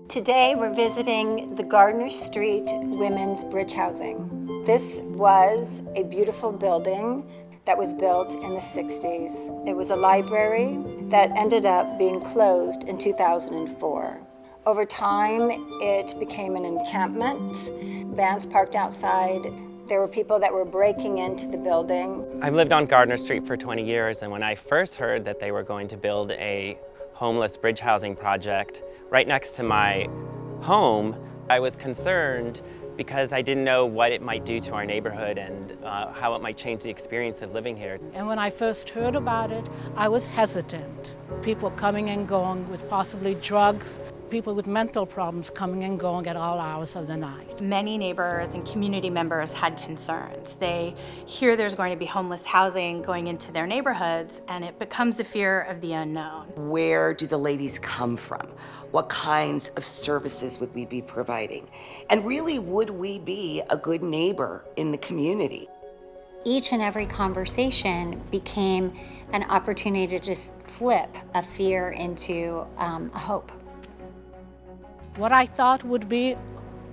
Today we're visiting the Gardner Street Women's Bridge Housing. This was a beautiful building that was built in the 60s. It was a library that ended up being closed in 2004. Over time, it became an encampment. Vans parked outside. There were people that were breaking into the building. I've lived on Gardner Street for 20 years, and when I first heard that they were going to build a homeless bridge housing project right next to my home, I was concerned because I didn't know what it might do to our neighborhood and how it might change the experience of living here. And when I first heard about it, I was hesitant. People coming and going with possibly drugs, people with mental problems coming and going at all hours of the night. Many neighbors and community members had concerns. They hear there's going to be homeless housing going into their neighborhoods, and it becomes a fear of the unknown. Where do the ladies come from? What kinds of services would we be providing? And really, would we be a good neighbor in the community? Each and every conversation became an opportunity to just flip a fear into a hope. What I thought would be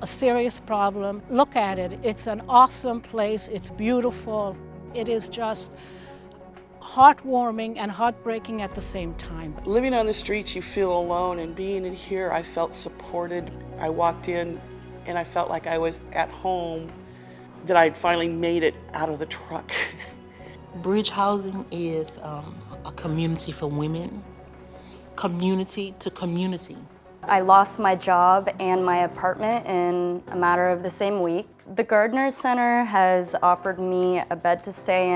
a serious problem, look at it. It's an awesome place. It's beautiful. It is just heartwarming and heartbreaking at the same time. Living on the streets, you feel alone, and being in here, I felt supported. I walked in and I felt like I was at home, that I'd finally made it out of the truck. Bridge housing is a community for women, community to community. I lost my job and my apartment in a matter of the same week. The Gardner Center has offered me a bed to stay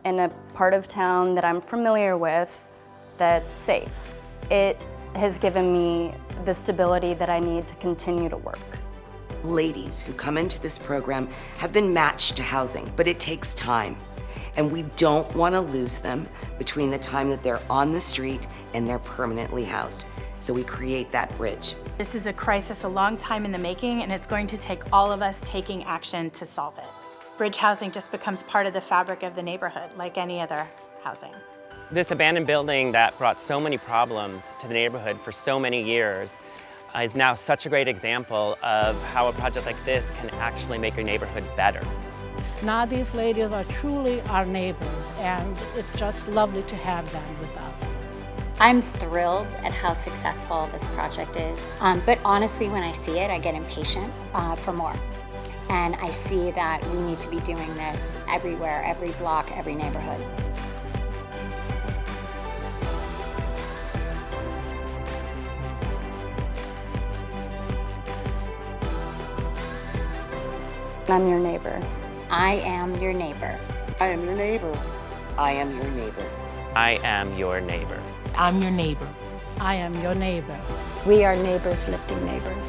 in a part of town that I'm familiar with that's safe. It has given me the stability that I need to continue to work. Ladies who come into this program have been matched to housing, but it takes time. And we don't want to lose them between the time that they're on the street and they're permanently housed. So we create that bridge. This is a crisis a long time in the making, and it's going to take all of us taking action to solve it. Bridge housing just becomes part of the fabric of the neighborhood, like any other housing. This abandoned building that brought so many problems to the neighborhood for so many years is now such a great example of how a project like this can actually make your neighborhood better. Now these ladies are truly our neighbors, and it's just lovely to have them with us. I'm thrilled at how successful this project is, but honestly, when I see it, I get impatient for more. And I see that we need to be doing this everywhere, every block, every neighborhood. I'm your neighbor. I am your neighbor. I am your neighbor. I am your neighbor. I am your neighbor. I'm your neighbor. I am your neighbor. We are neighbors lifting neighbors.